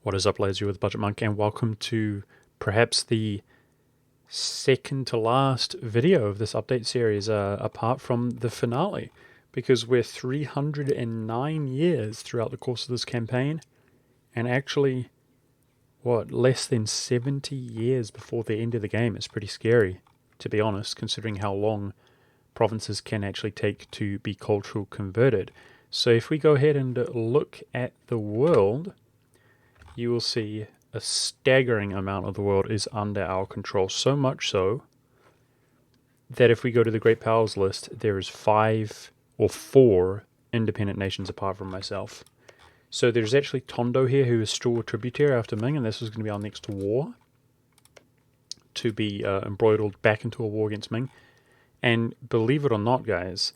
What is up, lads? You're with Budget Monk, and welcome to perhaps the second to last video of this update series, apart from the finale, because we're 309 years throughout the course of this campaign, and actually, less than 70 years before the end of the game. It's pretty scary, to be honest, considering how long provinces can actually take to be cultural converted. So if we go ahead and look at the world, you will see a staggering amount of the world is under our control. So much so that if we go to the Great Powers list, there is 5 or 4 independent nations apart from myself. So there's actually Tondo here, who is still a tributary after Ming, and this is going to be our next war to be embroiled back into a war against Ming. And believe it or not, guys,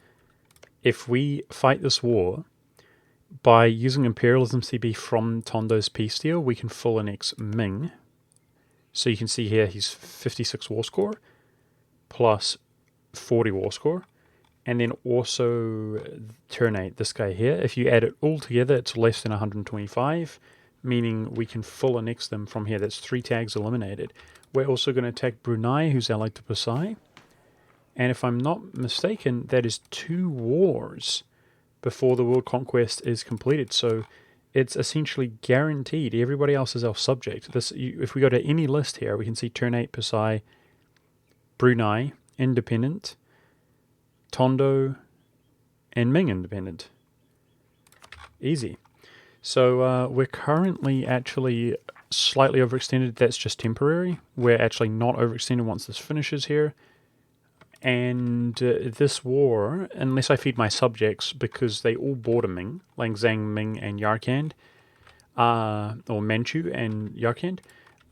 if we fight this war, by using Imperialism CB from Tondo's peace deal, we can full annex Ming. So you can see here he's 56 war score plus 40 war score. And then also Ternate, this guy here. If you add it all together, it's less than 125, meaning we can full annex them from here. That's 3 tags eliminated. We're also going to attack Brunei, who's allied to Pasai. And if I'm not mistaken, that is 2 wars before the world conquest is completed. So it's essentially guaranteed. Everybody else is our subject. If we go to any list here, we can see Ternate, Pasai, Brunei, independent, Tondo, and Ming independent. Easy. So we're currently actually slightly overextended. That's just temporary. We're actually not overextended once this finishes here. And this war, unless I feed my subjects, because they all border Ming, like Zhang, Ming, and Yarkand, or Manchu and Yarkand,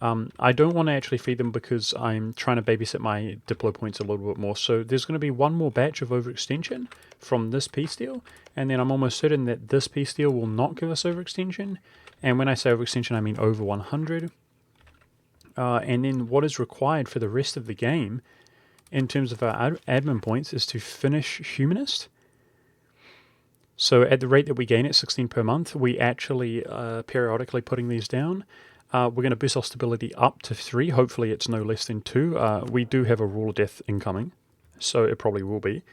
I don't want to actually feed them because I'm trying to babysit my Diplo points a little bit more. So there's going to be one more batch of overextension from this peace deal, and then I'm almost certain that this peace deal will not give us overextension. And when I say overextension, I mean over 100. And then what is required for the rest of the game in terms of our admin points is to finish Humanist. So at the rate that we gain at 16 per month, we actually periodically putting these down. We're going to boost our stability up to 3. Hopefully it's no less than 2. We do have a rule of death incoming, so it probably will be.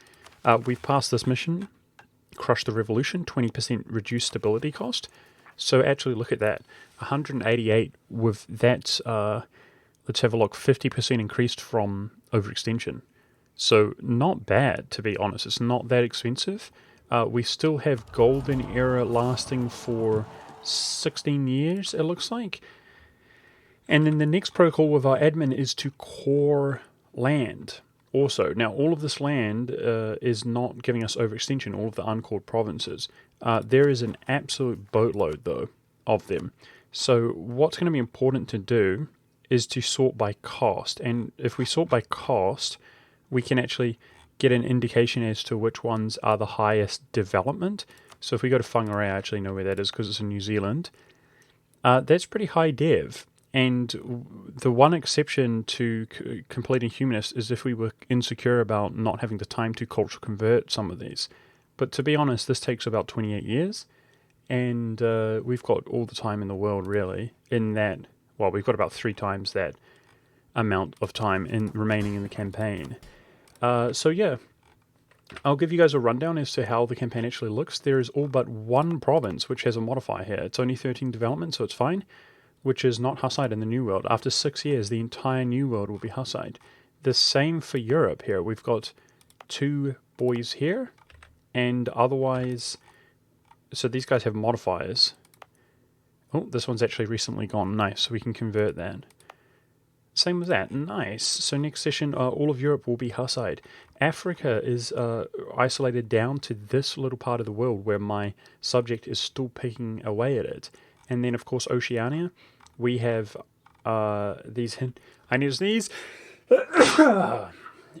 We've passed this mission, Crush the Revolution, 20% reduced stability cost. So actually look at that, 188 with that, let's have a look, 50% increased from overextension. So not bad, to be honest. It's not that expensive. We still have golden era lasting for 16 years, it looks like. And then the next protocol with our admin is to core land also. Now, all of this land is not giving us overextension, all of the uncored provinces. There is an absolute boatload, though, of them. So what's going to be important to do is to sort by cost. And if we sort by cost, we can actually get an indication as to which ones are the highest development. So if we go to Whangarei, I actually know where that is because it's in New Zealand. That's pretty high dev. And the one exception to completing Humanist is if we were insecure about not having the time to culture convert some of these. But to be honest, this takes about 28 years. And we've got all the time in the world, really, in that. Well, we've got about 3 times that amount of time remaining in the campaign. So yeah, I'll give you guys a rundown as to how the campaign actually looks. There is all but 1 province which has a modifier here. It's only 13 development, so it's fine, which is not Hussite in the New World. After 6 years, the entire New World will be Hussite. The same for Europe here. We've got 2 boys here, and otherwise, so these guys have modifiers. Oh, this one's actually recently gone. Nice, so we can convert that. Same with that. Nice. So next session, all of Europe will be Hussite. Africa is isolated down to this little part of the world where my subject is still picking away at it. And then, of course, Oceania, we have these... I need to sneeze.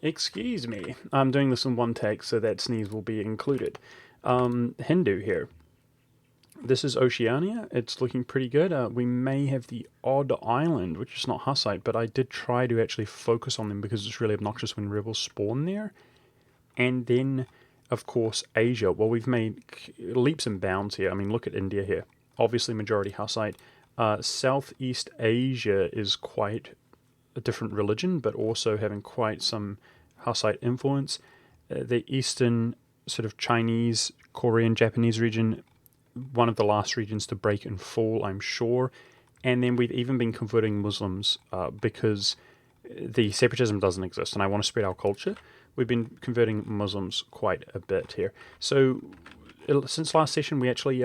Excuse me. I'm doing this in one take, so that sneeze will be included. Hindu here. This is Oceania. It's looking pretty good. We may have the odd island, which is not Hussite, but I did try to actually focus on them because it's really obnoxious when rebels spawn there. And then, of course, Asia. Well, we've made leaps and bounds here. I mean, look at India here. Obviously, majority Hussite. Southeast Asia is quite a different religion, but also having quite some Hussite influence. The Eastern sort of Chinese, Korean, Japanese region, one of the last regions to break and fall, I'm sure. And then we've even been converting Muslims because the separatism doesn't exist, and I want to spread our culture. We've been converting Muslims quite a bit here. So since last session, we actually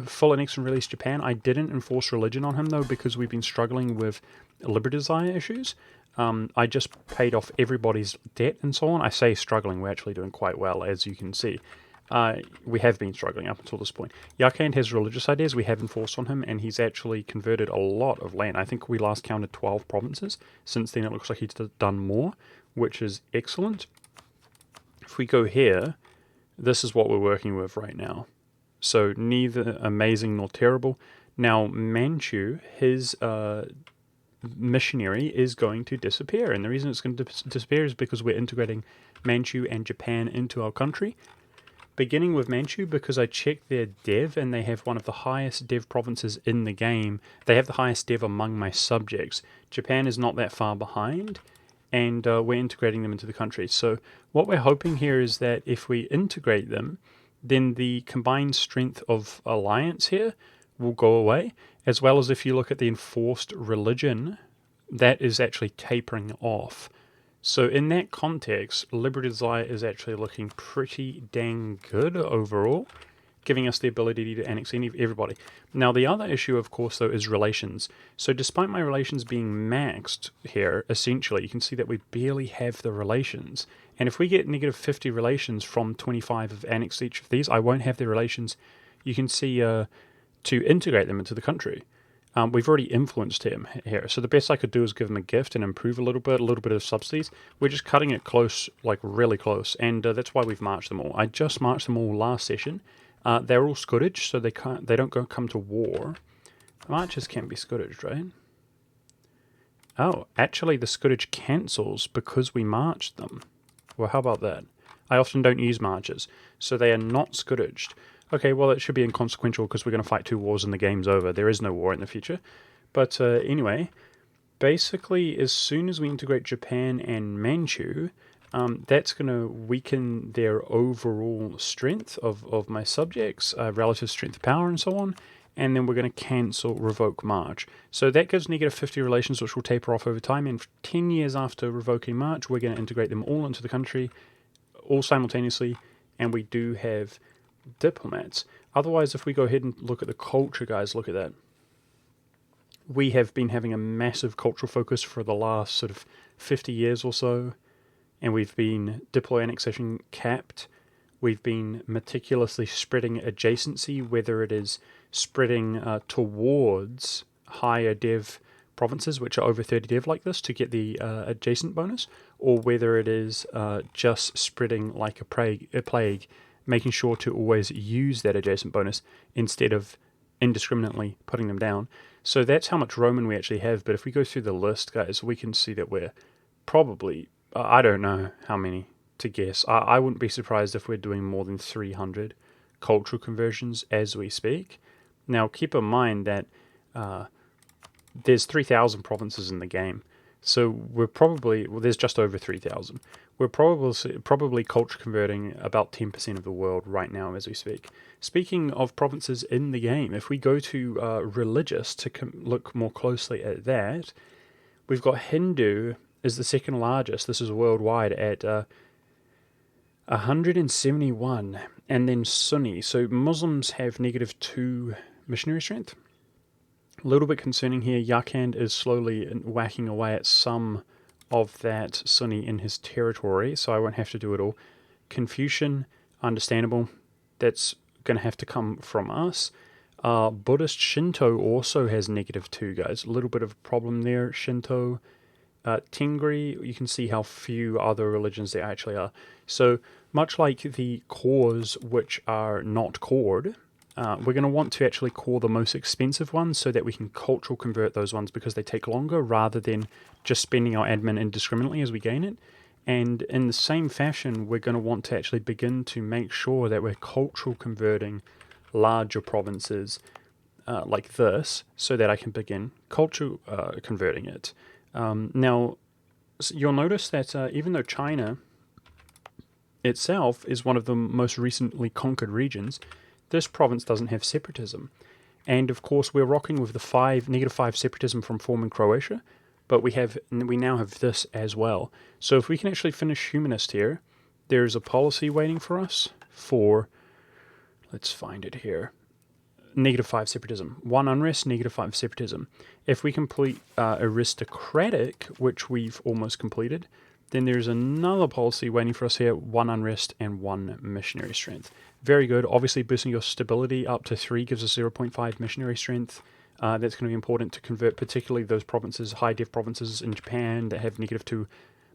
full annexed and released Japan. I didn't enforce religion on him, though, because we've been struggling with liberty desire issues. I just paid off everybody's debt and so on. I say struggling, we're actually doing quite well, as you can see. We have been struggling up until this point. Yarkand has religious ideas we have enforced on him, and he's actually converted a lot of land. I think we last counted 12 provinces. Since then, it looks like he's done more, which is excellent. If we go here, this is what we're working with right now. So neither amazing nor terrible. Now, Manchu, his missionary is going to disappear, and the reason it's going to disappear is because we're integrating Manchu and Japan into our country. Beginning with Manchu, because I checked their dev and they have one of the highest dev provinces in the game. They have the highest dev among my subjects. Japan is not that far behind, and we're integrating them into the country. So what we're hoping here is that if we integrate them, then the combined strength of alliance here will go away, as well as if you look at the enforced religion, that is actually tapering off. So in that context, liberty desire is actually looking pretty dang good overall, giving us the ability to annex everybody. Now the other issue, of course, though, is relations. So despite my relations being maxed here, essentially, you can see that we barely have the relations. And if we get negative 50 relations from 25 of annexed each of these, I won't have the relations, you can see, to integrate them into the country. We've already influenced him here, so the best I could do is give him a gift and improve a little bit of subsidies. We're just cutting it close, like really close, and that's why we've marched them all. I just marched them all last session. They're all scourged, so they don't come to war. Marches can't be scourged, right? Oh, actually the scourge cancels because we marched them. Well, how about that? I often don't use marches, so they are not scourged. Okay, well, it should be inconsequential because we're going to fight 2 wars and the game's over. There is no war in the future. But anyway, basically, as soon as we integrate Japan and Manchu, that's going to weaken their overall strength of my subjects, relative strength of power and so on. And then we're going to cancel revoke March. So that gives negative 50 relations, which will taper off over time. And 10 years after revoking March, we're going to integrate them all into the country, all simultaneously. And we do have diplomats. Otherwise, if we go ahead and look at the culture, guys, look at that. We have been having a massive cultural focus for the last sort of 50 years or so, and we've been diplo annexation capped. We've been meticulously spreading adjacency, whether it is spreading towards higher dev provinces, which are over 30 dev like this, to get the adjacent bonus, or whether it is just spreading like a plague, making sure to always use that adjacent bonus instead of indiscriminately putting them down. So that's how much Roman we actually have. But if we go through the list, guys, we can see that we're probably, I don't know how many to guess. I wouldn't be surprised if we're doing more than 300 cultural conversions as we speak. Now, keep in mind that there's 3,000 provinces in the game. So we're probably, well, there's just over 3,000. We're probably culture converting about 10% of the world right now as we speak. Speaking of provinces in the game, if we go to religious to look more closely at that, we've got Hindu is the second largest. This is worldwide at 171, and then Sunni. So Muslims have -2 missionary strength. A little bit concerning here, Yarkand is slowly whacking away at some of that Sunni in his territory, so I won't have to do it all. Confucian, understandable, that's going to have to come from us. Buddhist Shinto also has -2, guys. A little bit of a problem there. Shinto, Tengri, you can see how few other religions there actually are. So much like the cores which are not cored, we're going to want to actually core the most expensive ones so that we can cultural convert those ones because they take longer rather than just spending our admin indiscriminately as we gain it. And in the same fashion, we're going to want to actually begin to make sure that we're cultural converting larger provinces like this so that I can begin culture converting it. Now, you'll notice that even though China itself is one of the most recently conquered regions, this province doesn't have separatism. And of course, we're rocking with the -5 separatism from forming Croatia, but we now have this as well. So if we can actually finish humanist here, there's a policy waiting for us for, let's find it here, -5 separatism. 1 unrest, -5 separatism. If we complete aristocratic, which we've almost completed, then there's another policy waiting for us here, 1 unrest and 1 missionary strength. Very good. Obviously, boosting your stability up to 3 gives us 0.5 missionary strength. That's going to be important to convert, particularly those provinces, high-dev provinces in Japan that have -2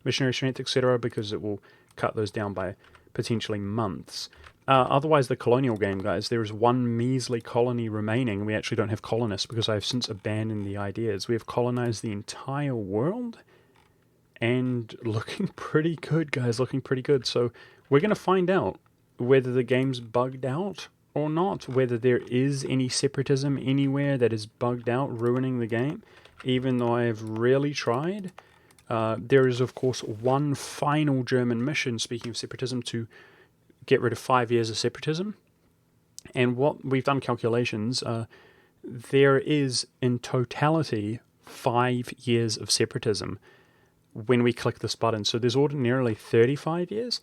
missionary strength, etc., because it will cut those down by potentially months. Otherwise, the colonial game, guys, there is 1 measly colony remaining. We actually don't have colonists because I have since abandoned the ideas. We have colonized the entire world, and looking pretty good, guys, looking pretty good. So we're going to find out whether the game's bugged out or not, whether there is any separatism anywhere that is bugged out, ruining the game, even though I have really tried. There is, of course, 1 final German mission, speaking of separatism, to get rid of 5 years of separatism. And what we've done calculations, there is in totality 5 years of separatism when we click this button. So there's ordinarily 35 years.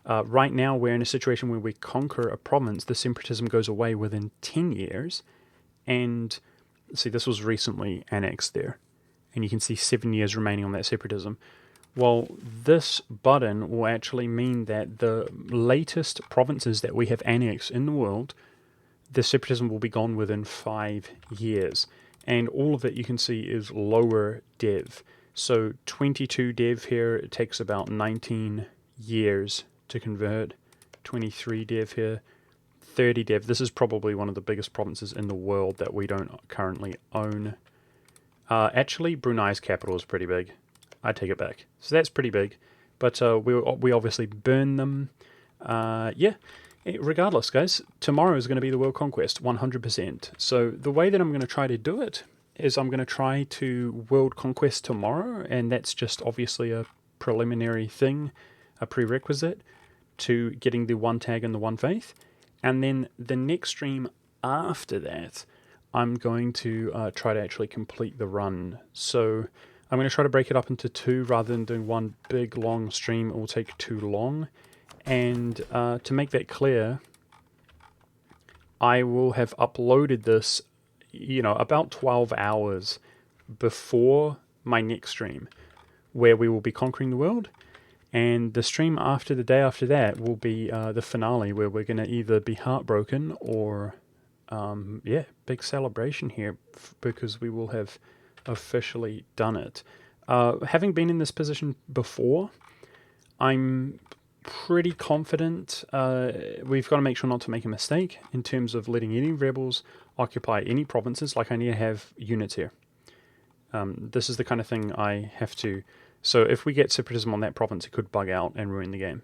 Right now we're in a situation where we conquer a province, the separatism goes away within 10 years. And see, this was recently annexed there. And you can see 7 years remaining on that separatism. Well, this button will actually mean that the latest provinces that we have annexed in the world, the separatism will be gone within 5 years. And all of it you can see is lower dev. So 22 dev here, it takes about 19 years to convert. 23 dev here, 30 dev. This is probably one of the biggest provinces in the world that we don't currently own. Actually, Brunei's capital is pretty big. I take it back. So that's pretty big. But we obviously burn them. Yeah, regardless, guys, tomorrow is going to be the world conquest, 100%. So the way that I'm going to try to do it is I'm going to try to world conquest tomorrow, and that's just obviously a preliminary thing, a prerequisite to getting the 1 tag and the 1 faith. And then the next stream after that, I'm going to try to actually complete the run. So I'm going to try to break it up into 2 rather than doing 1 big long stream. It will take too long. And to make that clear, I will have uploaded this, about 12 hours before my next stream, where we will be conquering the world. And the stream after the day after that will be the finale, where we're going to either be heartbroken or, big celebration here, because we will have officially done it. Having been in this position before, I'm pretty confident. We've got to make sure not to make a mistake in terms of letting any rebels occupy any provinces. Like, I need to have units here. This is the kind of thing I have to... So if we get separatism on that province, it could bug out and ruin the game.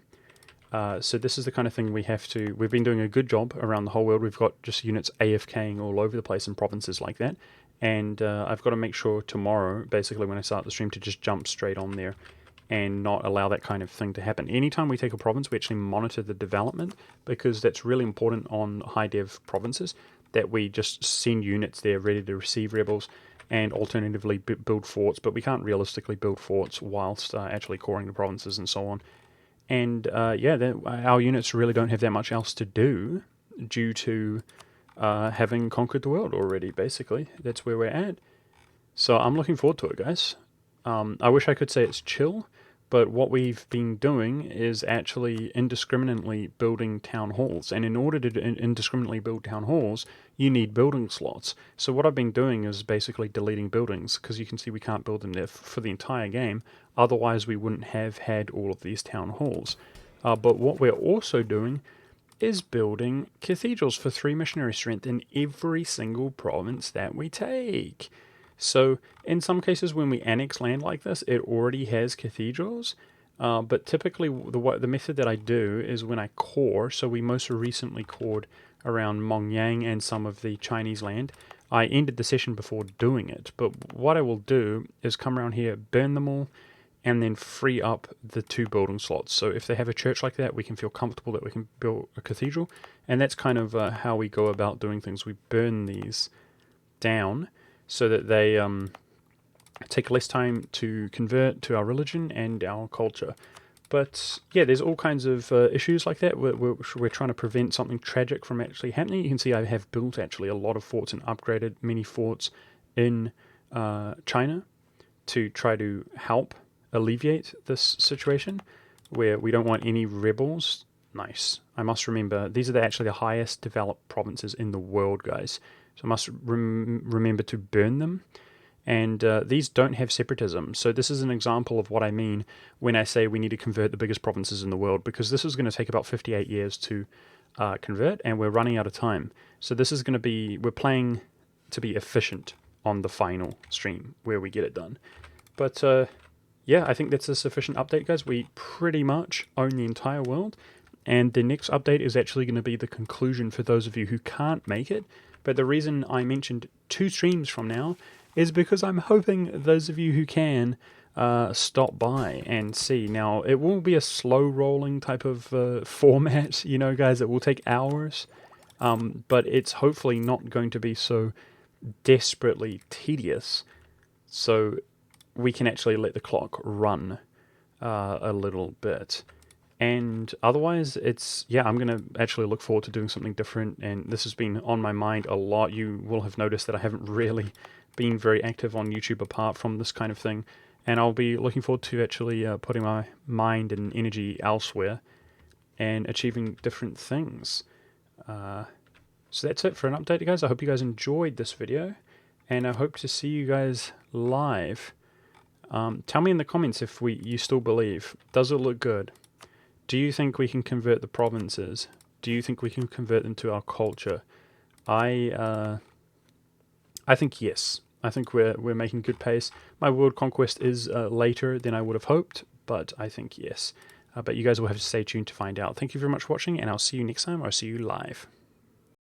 So this is the kind of thing we have to... We've been doing a good job around the whole world. We've got just units AFKing all over the place in provinces like that. And I've got to make sure tomorrow, basically when I start the stream, to just jump straight on there and not allow that kind of thing to happen. Anytime we take a province, we actually monitor the development, because that's really important on high dev provinces, that we just send units there ready to receive rebels and alternatively build forts. But we can't realistically build forts whilst actually coring the provinces and so on. And our units really don't have that much else to do due to having conquered the world already, basically. That's where we're at. So I'm looking forward to it, guys. I wish I could say it's chill, but what we've been doing is actually indiscriminately building town halls. And in order to indiscriminately build town halls, you need building slots. So what I've been doing is basically deleting buildings, because you can see we can't build them there for the entire game. Otherwise, we wouldn't have had all of these town halls. But what we're also doing is building cathedrals for 3 missionary strength in every single province that we take. So in some cases when we annex land like this, it already has cathedrals, but typically the method that I do is when I core, so we most recently cored around Mongyang and some of the Chinese land, I ended the session before doing it, but what I will do is come around here, burn them all, and then free up the 2 building slots. So if they have a church like that, we can feel comfortable that we can build a cathedral, and that's kind of how we go about doing things. We burn these down so that they take less time to convert to our religion and our culture. But yeah, there's all kinds of issues like that. We're trying to prevent something tragic from actually happening. You can see I have built actually a lot of forts and upgraded many forts in China to try to help alleviate this situation where we don't want any rebels. Nice. I must remember, these are actually the highest developed provinces in the world, guys. So I must remember to burn them. And these don't have separatism. So this is an example of what I mean when I say we need to convert the biggest provinces in the world, because this is going to take about 58 years to convert, and we're running out of time. So this is going to be, we're playing to be efficient on the final stream where we get it done. But yeah, I think that's a sufficient update, guys. We pretty much own the entire world, and the next update is actually going to be the conclusion for those of you who can't make it. But the reason I mentioned 2 streams from now is because I'm hoping those of you who can stop by and see. Now, it will be a slow rolling type of format, you know, guys. It will take hours, but it's hopefully not going to be so desperately tedious, so we can actually let the clock run a little bit. And otherwise, it's, yeah, I'm going to actually look forward to doing something different, and this has been on my mind a lot. You will have noticed that I haven't really been very active on YouTube apart from this kind of thing, and I'll be looking forward to actually putting my mind and energy elsewhere and achieving different things. So that's it for an update, guys. I hope you guys enjoyed this video, and I hope to see you guys live. Tell me in the comments if you still believe. Does it look good? Do you think we can convert the provinces? Do you think we can convert them to our culture? I think yes. I think we're making good pace. My world conquest is later than I would have hoped, but I think yes. But you guys will have to stay tuned to find out. Thank you very much for watching, and I'll see you next time, or I'll see you live.